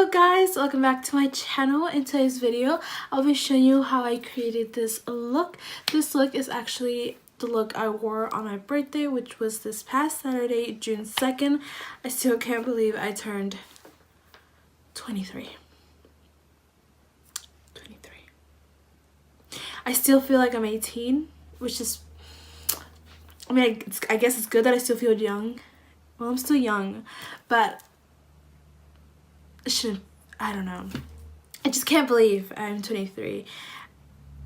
Hello guys, welcome back to my channel. In today's video I'll be showing you how I created this look. This look is actually the look I wore on my birthday, which was this past Saturday, June 2nd. I still can't believe I turned 23. I still feel like I'm 18, which is, I mean, I guess it's good that I still feel young. Well, I'm still young, but I don't know. I just can't believe I'm 23.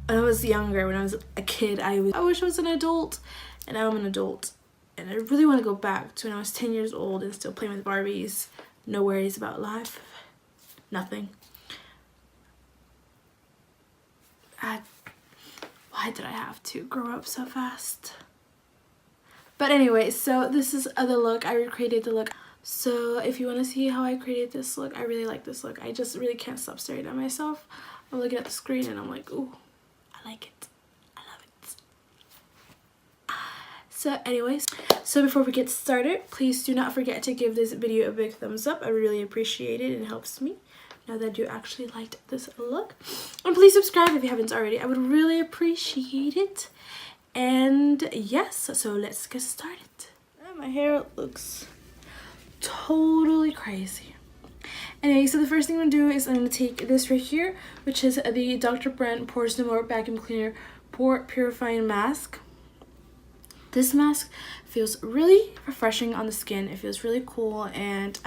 When I was younger, when I was a kid, I wish I was an adult, and now I'm an adult. And I really want to go back to when I was 10 years old and still playing with Barbies. No worries about life. Nothing. Why did I have to grow up so fast? But anyway, so this is the look. I recreated the look. So if you want to see how I created this look, I really like this look. I just really can't stop staring at myself. I'm looking at the screen and I'm like, ooh, I like it. I love it. So anyways, so before we get started, please do not forget to give this video a big thumbs up. I really appreciate it. It helps me know that you actually liked this look. And please subscribe if you haven't already. I would really appreciate it. And yes, so let's get started. My hair looks totally crazy. Anyway, so the first thing I'm gonna do is I'm gonna take this right here, which is the Dr. Brandt Pores No More Vacuum Cleaner Pore Purifying Mask. This mask feels really refreshing on the skin. It feels really cool, and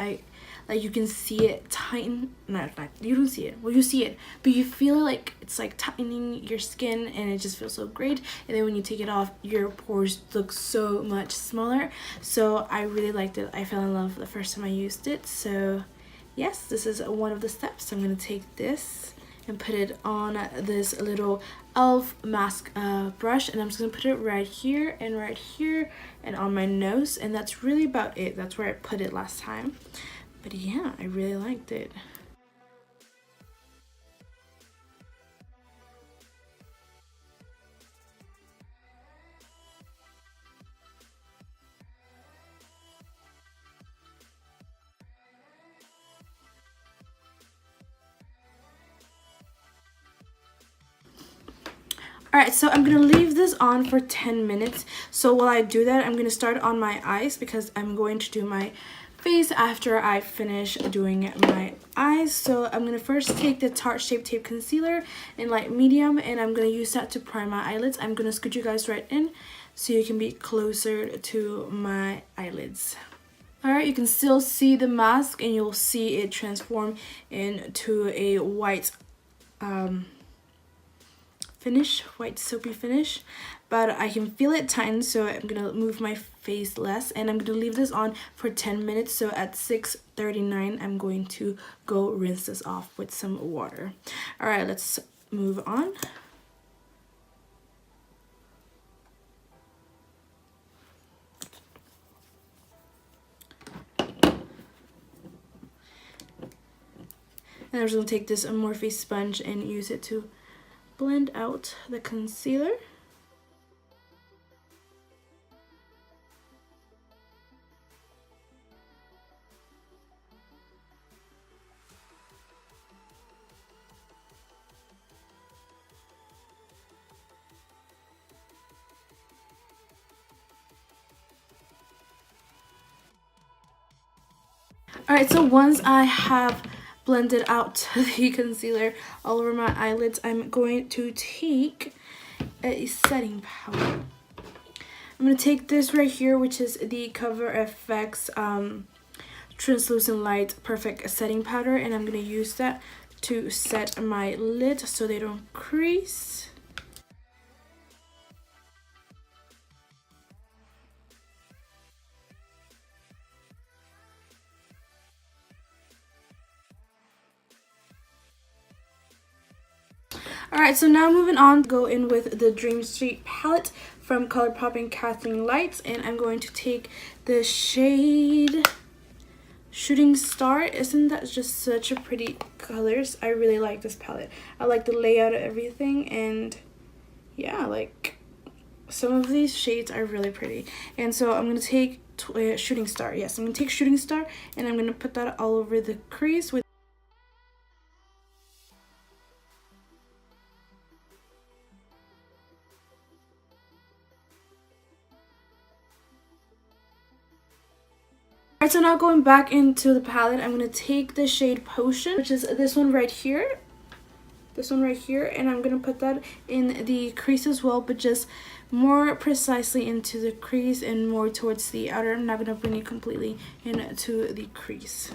you can see it tighten. No, you don't see it. Well, you see it, but you feel like it's like tightening your skin, and it just feels so great. And then when you take it off, your pores look so much smaller. So I really liked it. I fell in love the first time I used it. So yes, this is one of the steps. I'm gonna take this and put it on this little e.l.f. mask brush, and I'm just gonna put it right here and on my nose, and that's really about it. That's where I put it last time. But yeah, I really liked it. Alright, so I'm going to leave this on for 10 minutes. So while I do that, I'm going to start on my eyes because I'm going to do my face after I finish doing my eyes. So I'm going to first take the Tarte Shape Tape Concealer in light medium, and I'm going to use that to prime my eyelids. I'm going to scoot you guys right in so you can be closer to my eyelids. Alright, you can still see the mask, and you'll see it transform into a white finish, white soapy finish, but I can feel it tighten, so I'm gonna move my face less, and I'm gonna leave this on for 10 minutes. So at 6:39 I'm going to go rinse this off with some water. All right, let's move on. And I'm just gonna take this Morphe sponge and use it to blend out the concealer. Alright, so once I have blended out the concealer all over my eyelids, I'm going to take a setting powder. I'm going to take this right here, which is the Cover FX Translucent Light Perfect Setting Powder, and I'm going to use that to set my lids so they don't crease. Alright, so now moving on, go in with the Dream Street palette from Colourpop and KathleenLights, and I'm going to take the shade Shooting Star. Isn't that just such a pretty colors? I really like this palette. I like the layout of everything, and yeah, like some of these shades are really pretty. And so I'm going to take Shooting Star. Yes, I'm going to take Shooting Star, and I'm going to put that all over the crease with Alright, so now going back into the palette, I'm going to take the shade Potion, which is this one right here. This one right here, and I'm going to put that in the crease as well, but just more precisely into the crease and more towards the outer. I'm not going to bring it completely into the crease.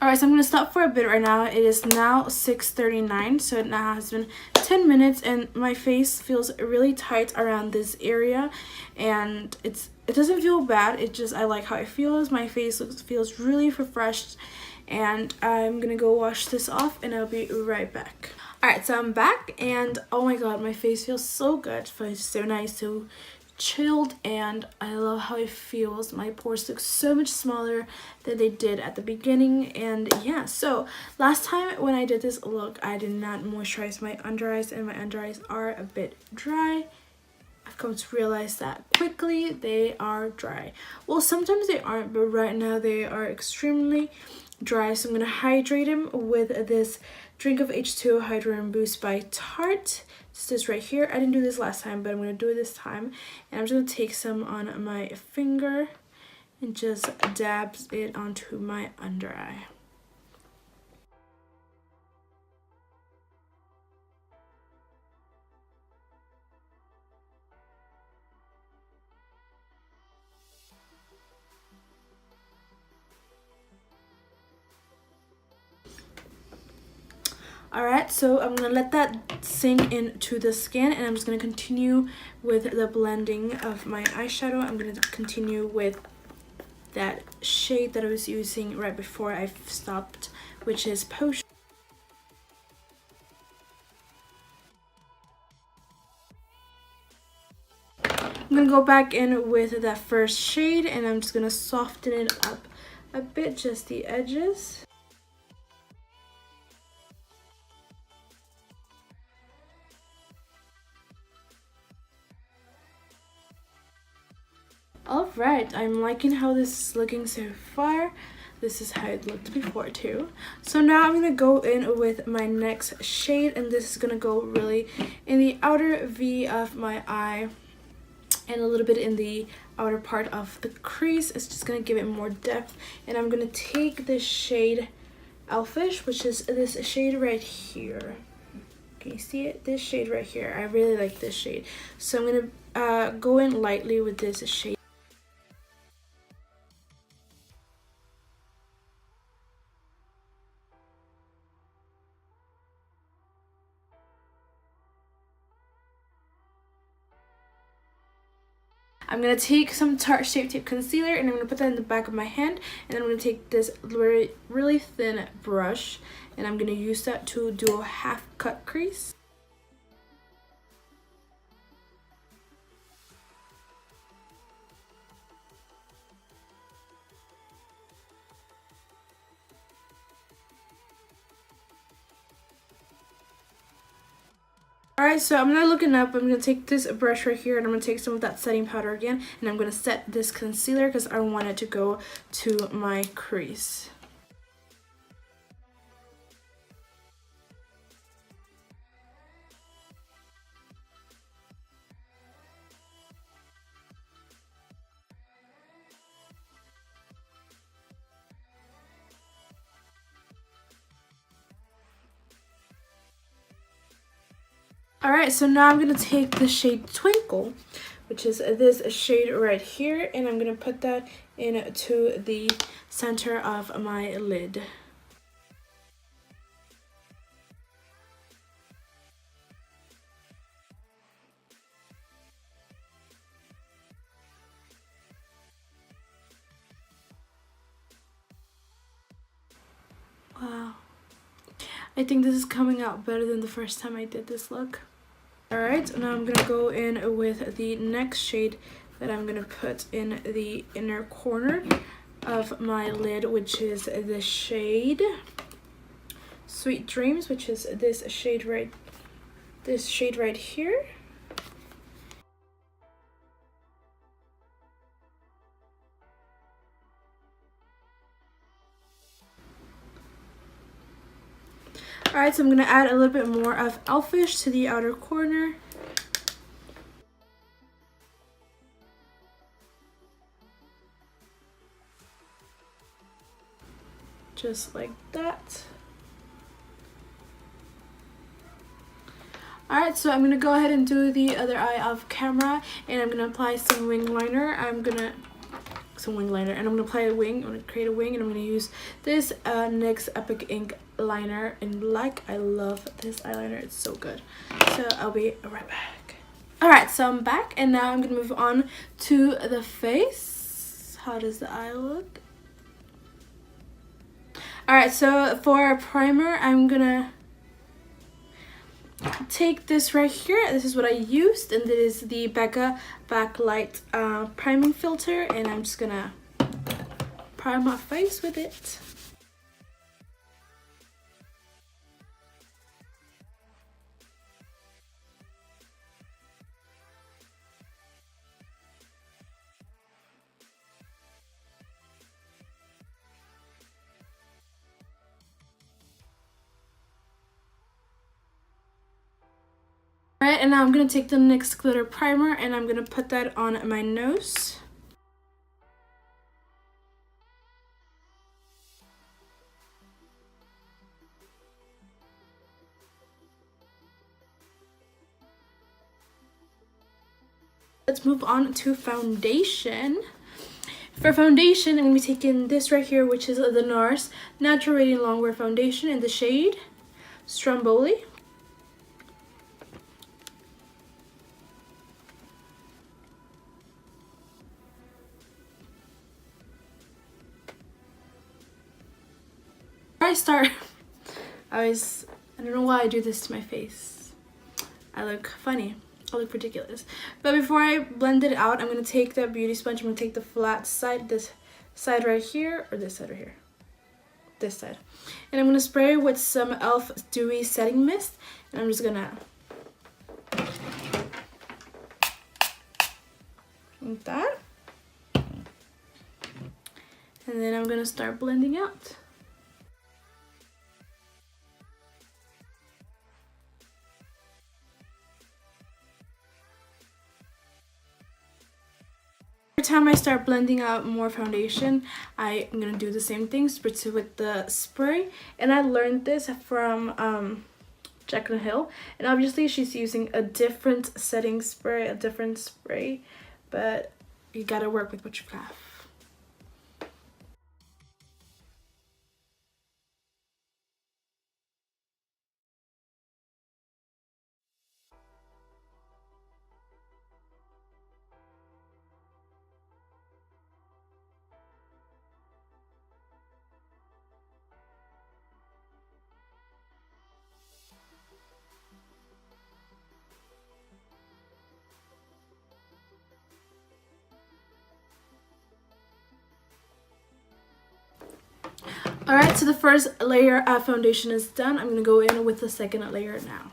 Alright, so I'm going to stop for a bit right now. It is now 6:39, so it now has been 10 minutes, and my face feels really tight around this area, and it doesn't feel bad. It just, I like how it feels. My face feels really refreshed, and I'm going to go wash this off, and I'll be right back. Alright, so I'm back, and oh my god, my face feels so good. It feels so nice, so chilled, and I love how it feels. My pores look so much smaller than they did at the beginning, and yeah, so last time when I did this look, I did not moisturize my under eyes, and my under eyes are a bit dry. I've come to realize that quickly. They are dry. Well, sometimes they aren't, but right now they are extremely dry, so I'm going to hydrate them with this Drink of H2 Hydra-Mist by Tarte. It's this right here. I didn't do this last time, but I'm going to do it this time. And I'm just going to take some on my finger and just dab it onto my under eye. Alright, so I'm going to let that sink into the skin, and I'm just going to continue with the blending of my eyeshadow. I'm going to continue with that shade that I was using right before I stopped, which is Potion. I'm going to go back in with that first shade, and I'm just going to soften it up a bit, just the edges. Alright, I'm liking how this is looking so far. This is how it looked before too. So now I'm going to go in with my next shade, and this is going to go really in the outer V of my eye and a little bit in the outer part of the crease. It's just going to give it more depth, and I'm going to take this shade Elfish, which is this shade right here. Can you see it? This shade right here. I really like this shade. So I'm going to go in lightly with this shade. I'm going to take some Tarte Shape Tape Concealer, and I'm going to put that in the back of my hand, and then I'm going to take this really thin brush, and I'm going to use that to do a half cut crease. Alright, so I'm not looking up. I'm going to take this brush right here, and I'm going to take some of that setting powder again, and I'm going to set this concealer because I want it to go to my crease. Alright, so now I'm going to take the shade Twinkle, which is this shade right here, and I'm going to put that into the center of my lid. Wow. I think this is coming out better than the first time I did this look. Alright, now I'm going to go in with the next shade that I'm going to put in the inner corner of my lid, which is the shade Sweet Dreams, which is this shade right here. Alright, so I'm going to add a little bit more of Elfish to the outer corner. Just like that. Alright, so I'm going to go ahead and do the other eye off camera, and I'm going to apply some wing liner. And I'm going to apply a wing. I'm going to create a wing, and I'm going to use this NYX Epic Ink liner in black. I love this eyeliner. It's so good. So I'll be right back. Alright, so I'm back, and now I'm going to move on to the face. How does the eye look? Alright, so for our primer, I'm going to take this right here. This is what I used, and it is the Becca backlight priming filter, and I'm just gonna prime my face with it. Alright, and now I'm going to take the NYX Glitter Primer, and I'm going to put that on my nose. Let's move on to foundation. For foundation, I'm going to be taking this right here, which is the NARS Natural Radiant Longwear Foundation in the shade Stromboli. I don't know why I do this to my face. I look funny. I look ridiculous. But before I blend it out, I'm going to take that beauty sponge. I'm going to take the flat side, this side right here, or this side right here. This side. And I'm going to spray with some E.l.f. Dewy Setting Mist. And I'm just going to... like that. And then I'm going to start blending out. Every time I start blending out more foundation, I am going to do the same thing with the spray. And I learned this from Jaclyn Hill. And obviously she's using a different setting spray, but you gotta work with what you have. Alright, so the first layer of foundation is done. I'm going to go in with the second layer now.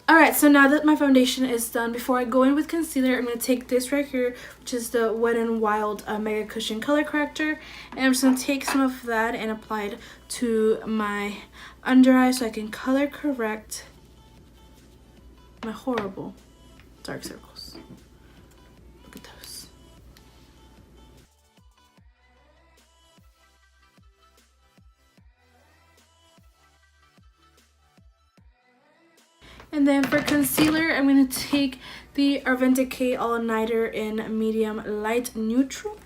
Alright, so now that my foundation is done, before I go in with concealer, I'm going to take this right here, which is the Wet n Wild Mega Cushion Color Corrector. And I'm just going to take some of that and apply it to my under eye so I can color correct my horrible dark circles. Look at those. And then for concealer, I'm going to take the Urban Decay All Nighter in medium light neutral.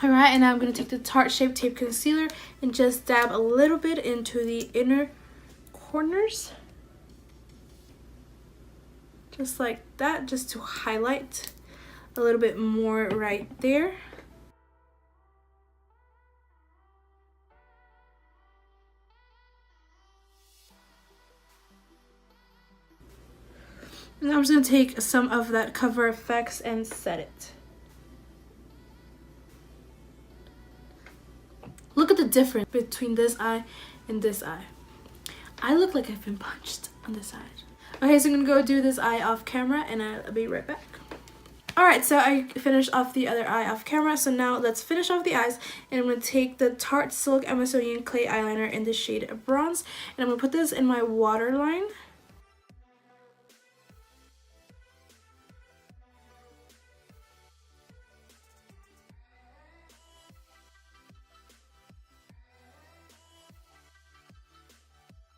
Alright, and now I'm going to take the Tarte Shape Tape Concealer and just dab a little bit into the inner corners. Just like that, just to highlight a little bit more right there. And I'm just going to take some of that Cover FX and set it. Look at the difference between this eye and this eye. I look like I've been punched on this side. Okay, so I'm gonna go do this eye off camera and I'll be right back. Alright, so I finished off the other eye off camera, so now let's finish off the eyes, and I'm going to take the Tarte Silk Amazonian Clay Eyeliner in the shade Bronze, and I'm going to put this in my waterline.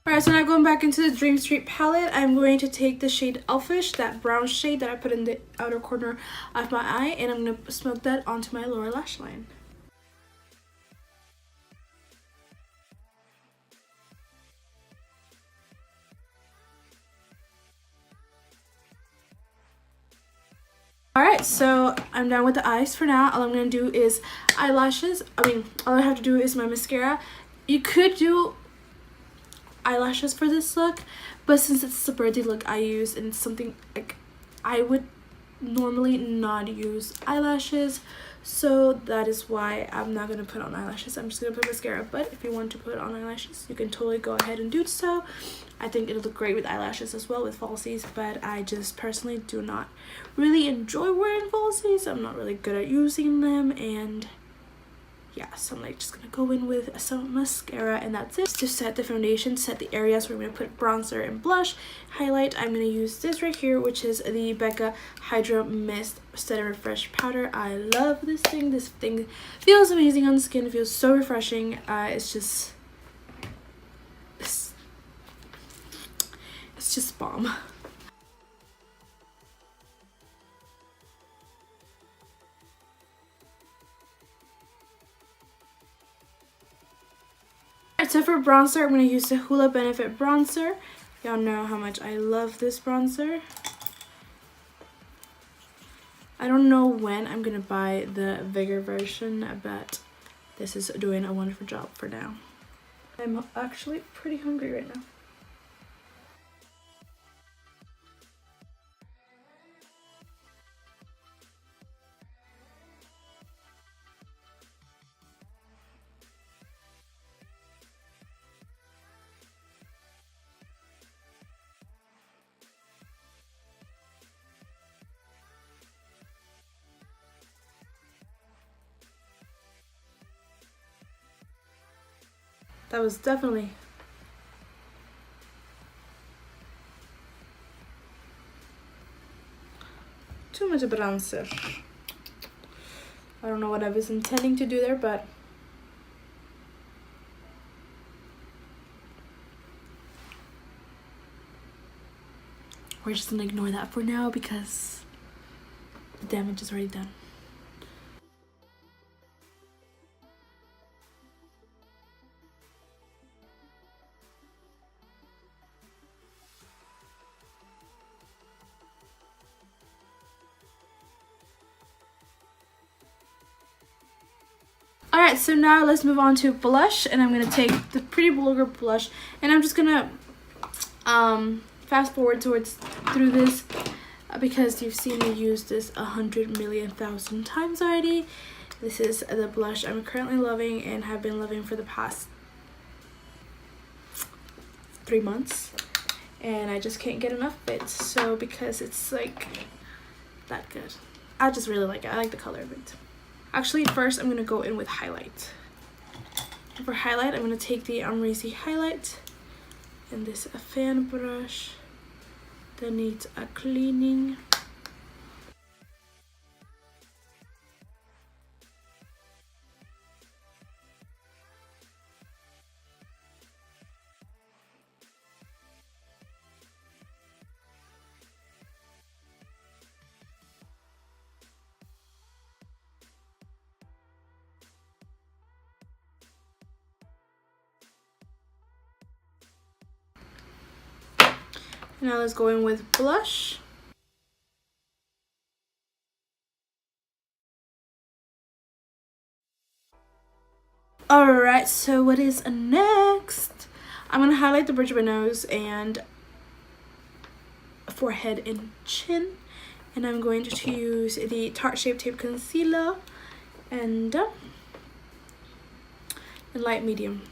Alright, so now going back into the Dream Street palette, I'm going to take the shade Elfish, that brown shade that I put in the outer corner of my eye, and I'm going to smoke that onto my lower lash line. Alright, so I'm done with the eyes for now. All I'm going to do is eyelashes. All I have to do is my mascara. You could do eyelashes for this look, but since it's the birthday look I use and it's something like I would normally not use eyelashes, so that is why I'm not going to put on eyelashes. I'm just going to put mascara, but if you want to put on eyelashes, you can totally go ahead and do so. I think it'll look great with eyelashes as well, with falsies, but I just personally do not really enjoy wearing falsies. I'm not really good at using them, and yeah, so I'm like just gonna go in with some mascara, and that's it. To set the foundation, set the areas where I'm gonna put bronzer and blush. Highlight, I'm gonna use this right here, which is the Becca Hydra-Mist Set and Refresh Powder. I love this thing. This thing feels amazing on the skin. It feels so refreshing. It's just bomb. Alright, so for bronzer, I'm going to use the Hoola Benefit Bronzer. Y'all know how much I love this bronzer. I don't know when I'm going to buy the Vigor version, but this is doing a wonderful job for now. I'm actually pretty hungry right now. That was definitely too much bronzer. I don't know what I was intending to do there, but we're just gonna ignore that for now because the damage is already done. Alright, so now let's move on to blush, and I'm going to take the Pretty Vulgar blush, and I'm just going to fast forward through this because you've seen me use this 100,000,000 times already. This is the blush I'm currently loving and have been loving for the past 3 months, and I just can't get enough of it. So because it's like that good, I just really like it. I like the color of it. Actually, first I'm going to go in with highlight. And for highlight, I'm going to take the Amrezy Highlight and this fan brush that needs a cleaning. Now let's go in with blush. Alright, so what is next? I'm going to highlight the bridge of my nose and forehead and chin. And I'm going to use the Tarte Shape Tape Concealer and light medium.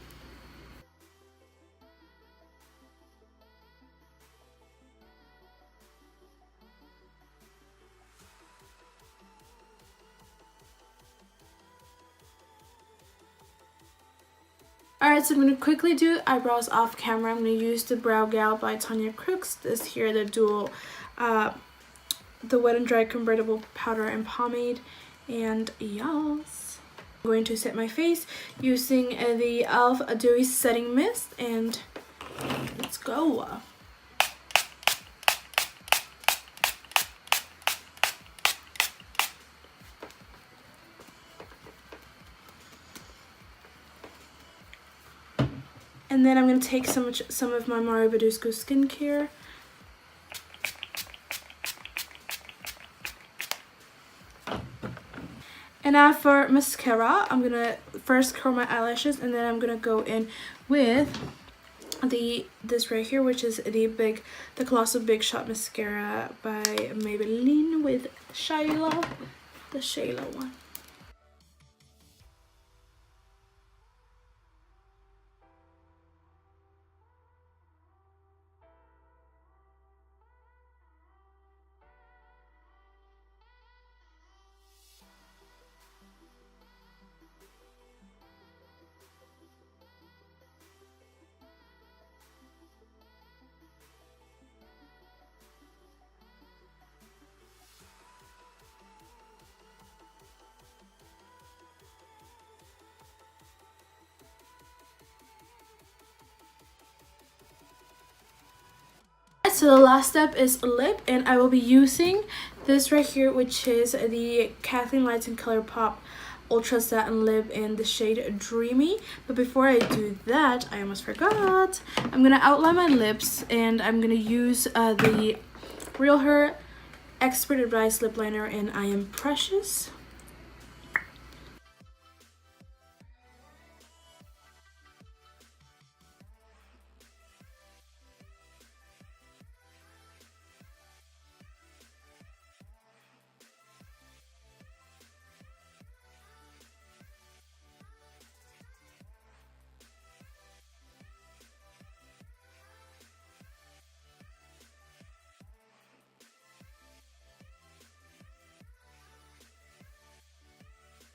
Alright, so I'm going to quickly do eyebrows off camera. I'm going to use the Brow Gal by Tanya Crooks. This here, the dual, the Wet n Dry Convertible Powder and Pomade. And yes, I'm going to set my face using the E.l.f. Dewy Setting Mist. And let's go. And then I'm going to take some of my Badescu skincare. And now for mascara, I'm going to first curl my eyelashes, and then I'm going to go in with this right here, which is the Colossal Big Shot Mascara by Maybelline with Shayla, the Shayla one. So the last step is lip, and I will be using this right here, which is the KathleenLights X Colourpop Ultra Satin Lip in the shade Dreamy. But before I do that, I almost forgot. I'm going to outline my lips, and I'm going to use the Real Her Expert Advice Lip Liner in I Am Precious.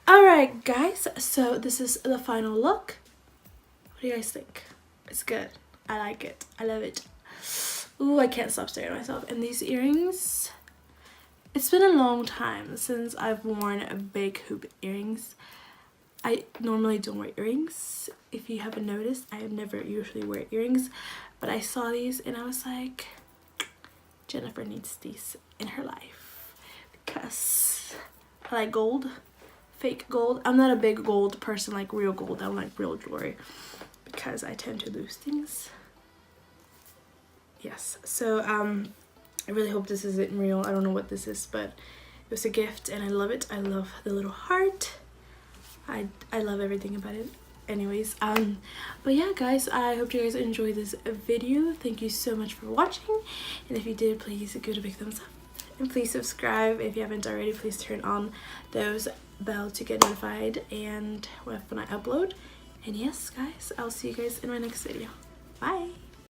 Alright guys, so this is the final look. What do you guys think? It's good. I like it. I love it. Ooh, I can't stop staring at myself. And these earrings, it's been a long time since I've worn big hoop earrings. I normally don't wear earrings. If you haven't noticed, I never usually wear earrings. But I saw these and I was like, Jennifer needs these in her life. Because I like gold. Fake gold. I'm not a big gold person, like real gold. I don't like real jewelry because I tend to lose things. Yes, so I really hope this isn't real. I don't know what this is, but it was a gift and I love it. I love the little heart. I love everything about it. Anyways, but yeah guys, I hope you guys enjoyed this video. Thank you so much for watching, and if you did, please give it a big thumbs up. And please subscribe if you haven't already. Please turn on those bell to get notified and when I upload. And yes guys, I'll see you guys in my next video. Bye.